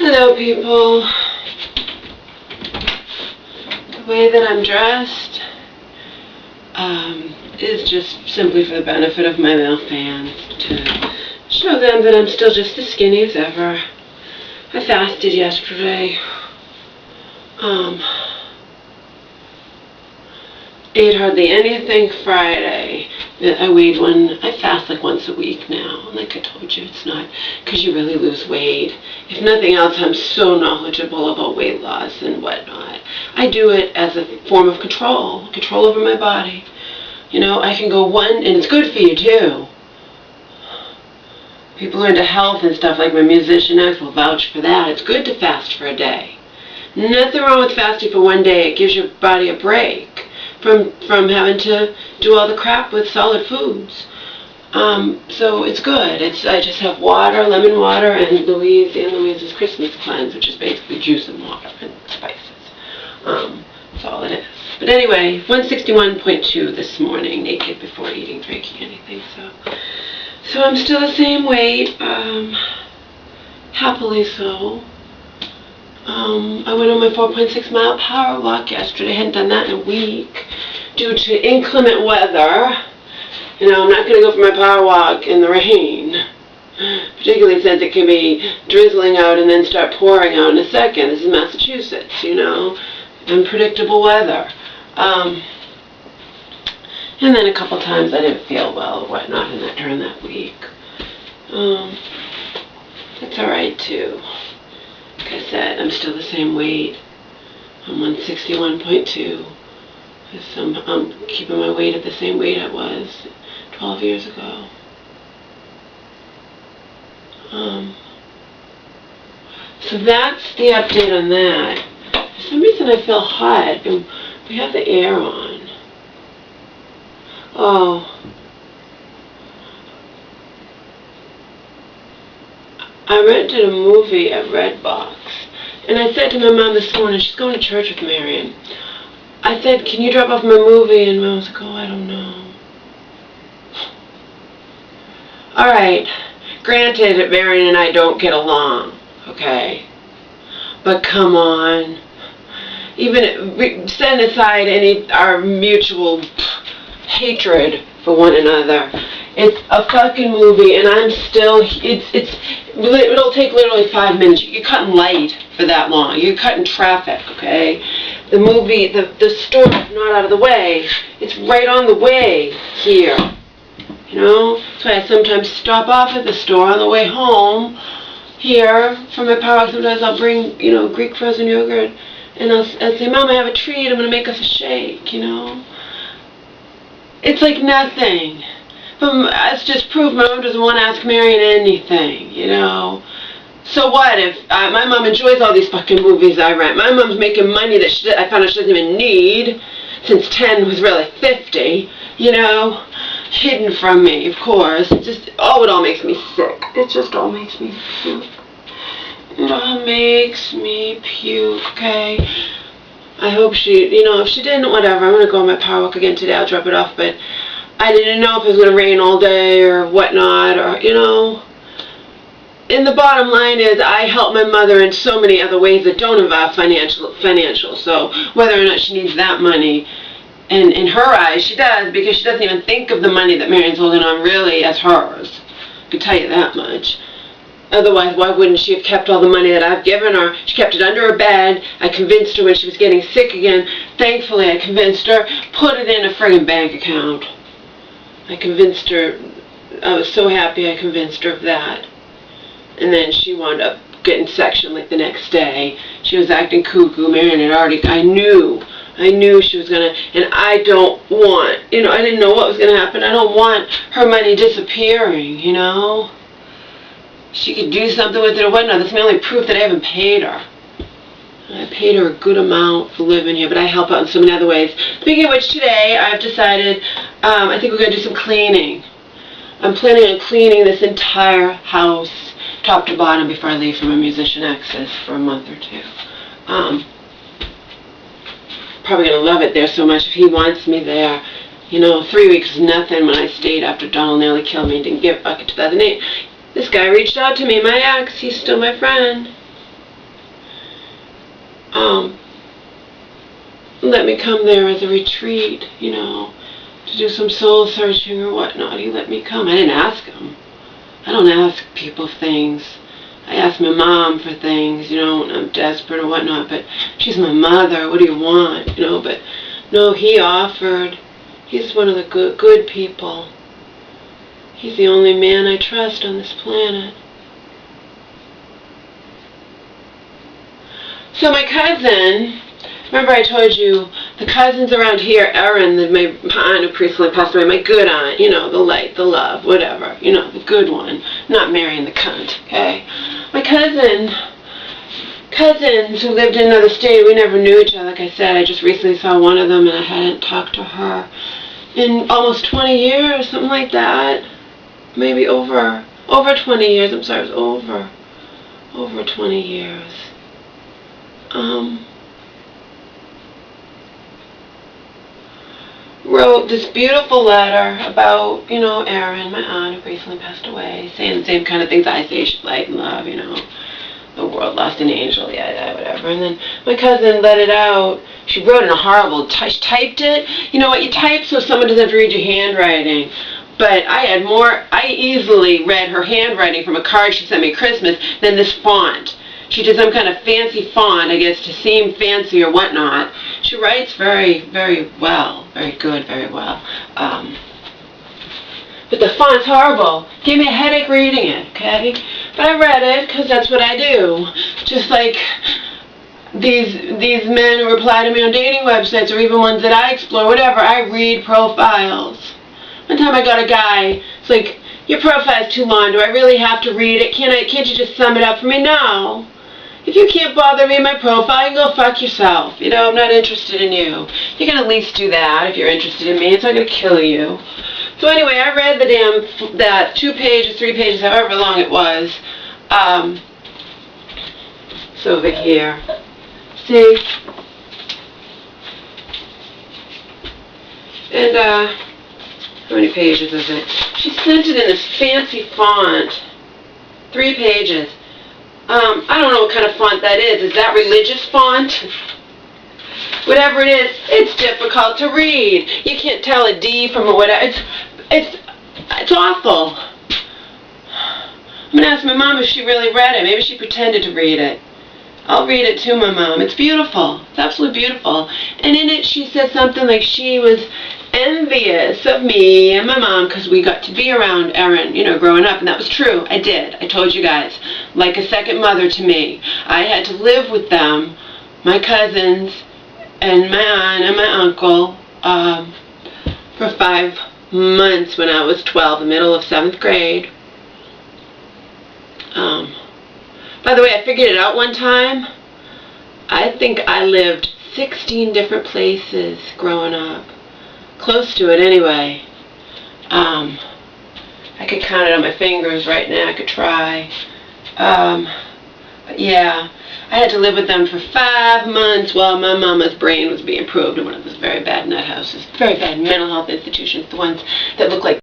Hello, people. The way that I'm dressed is just simply for the benefit of my male fans, to show them that I'm still just as skinny as ever. I fasted yesterday. Ate hardly anything Friday. I fast like once a week now. Like I told you, it's not because you really lose weight. If nothing else, I'm so knowledgeable about weight loss and whatnot. I do it as a form of control over my body. You know, I can go and it's good for you too. People who are into health and stuff, like my musician ex, will vouch for that. It's good to fast for a day. Nothing wrong with fasting for one day. It gives your body a break from having to do all the crap with solid foods. So it's good. I just have water, lemon water, and Louise's Christmas cleanse, which is basically juice and water and spices. That's all it is. But anyway, 161.2 this morning, naked before eating, drinking, anything. So I'm still the same weight, happily so. I went on my 4.6 mile power walk yesterday. I hadn't done that in a week due to inclement weather. You know, I'm not going to go for my power walk in the rain, particularly since it can be drizzling out and then start pouring out in a second. This is Massachusetts, you know, unpredictable weather. And then a couple times I didn't feel well or whatnot during that week. It's alright too. Like I said, I'm still the same weight. I'm 161.2. I'm keeping my weight at the same weight I was 12 years ago. So that's the update on that. For some reason I feel hot, and we have the air on. Oh. I rented a movie at Redbox, and I said to my mom this morning, she's going to church with Marion. I said, can you drop off my movie? And Mom was like, oh, I don't know. Alright, granted that Marion and I don't get along, okay? But come on. Even set aside our mutual hatred for one another. It's a fucking movie, and I'm still, it'll take literally 5 minutes. You're cutting light for that long. You're cutting traffic, okay? The movie, the store is not out of the way. It's right on the way here, you know? That's why I sometimes stop off at the store on the way home here from my power. Sometimes I'll bring, Greek frozen yogurt, and I'll say, Mom, I have a treat. I'm going to make us a shake, you know? It's like nothing. That's just proof my mom doesn't want to ask Marion anything, you know. So what if my mom enjoys all these fucking movies I rent? My mom's making money that I found out she doesn't even need, since 10 was really 50, you know, hidden from me, of course. It all makes me sick. It just all makes me puke. It all makes me puke, okay? I hope if she didn't, whatever. I'm going to go on my power walk again today. I'll drop it off, but I didn't know if it was going to rain all day or whatnot, or, And the bottom line is I help my mother in so many other ways that don't involve financial. So whether or not she needs that money, in her eyes, she does, because she doesn't even think of the money that Marion's holding on really as hers. I can tell you that much. Otherwise, why wouldn't she have kept all the money that I've given her? She kept it under her bed. I convinced her when she was getting sick again. Thankfully, I convinced her, put it in a friggin' bank account. I convinced her. I was so happy I convinced her of that. And then she wound up getting sectioned like the next day. She was acting cuckoo. Marion had already, I knew she was going to, and I don't want, I didn't know what was going to happen. I don't want her money disappearing, She could do something with it or whatnot. That's my only proof that I haven't paid her. I paid her a good amount for living here, but I help out in so many other ways. Speaking of which, today I've decided I think we're going to do some cleaning. I'm planning on cleaning this entire house, top to bottom, before I leave for my musician access for a month or two. Probably going to love it there so much if he wants me there. 3 weeks is nothing when I stayed after Donald nearly killed me and didn't give a fuck in 2008. This guy reached out to me, my ex. He's still my friend. let me come there as a retreat, to do some soul searching or whatnot. He let me come. I didn't ask him. I don't ask people things. I ask my mom for things, when I'm desperate or whatnot, but she's my mother. What do you want, but no, he offered. He's one of the good people. He's the only man I trust on this planet. So my cousin, remember I told you, the cousins around here, Erin, my aunt who recently passed away, my good aunt, the light, the love, whatever, the good one, not marrying the cunt, okay? My cousins who lived in another state, we never knew each other. Like I said, I just recently saw one of them and I hadn't talked to her in almost 20 years, something like that. Maybe over 20 years. I'm sorry, it was over 20 years. Wrote this beautiful letter about, Erin, my aunt who recently passed away, saying the same kind of things I say, light and love, the world lost an angel, yeah, whatever. And then my cousin let it out. She wrote in a horrible, she typed it. You know what, you type so someone doesn't have to read your handwriting. But I easily read her handwriting from a card she sent me at Christmas than this font. She did some kind of fancy font, I guess, to seem fancy or whatnot. She writes very, very well. Very good, very well. But the font's horrible. Gave me a headache reading it, okay? But I read it because that's what I do. Just like these men who reply to me on dating websites or even ones that I explore, whatever, I read profiles. One time I got a guy, it's like, your profile's too long. Do I really have to read it? Can't you just sum it up for me? No. If you can't bother reading my profile, you can go fuck yourself. I'm not interested in you. You can at least do that if you're interested in me. It's not going to kill you. So anyway, I read that 2 pages, 3 pages, however long it was. It's over here. See? And, how many pages is it? She sent it in this fancy font. 3 pages. I don't know what kind of font that is. Is that religious font? Whatever it is, it's difficult to read. You can't tell a D from a whatever. It's awful. I'm going to ask my mom if she really read it. Maybe she pretended to read it. I'll read it to my mom. It's beautiful. It's absolutely beautiful. And in it she said something like she was envious of me and my mom because we got to be around Erin, growing up. And that was true. I did. I told you guys. Like a second mother to me. I had to live with them, my cousins, and my aunt and my uncle for 5 months when I was 12, the middle of 7th grade. By the way, I figured it out one time. I think I lived 16 different places growing up. Close to it anyway. I could count it on my fingers right now. I could try. But yeah, I had to live with them for 5 months while my mama's brain was being probed in one of those very bad nut houses, very bad mental health institutions, the ones that look like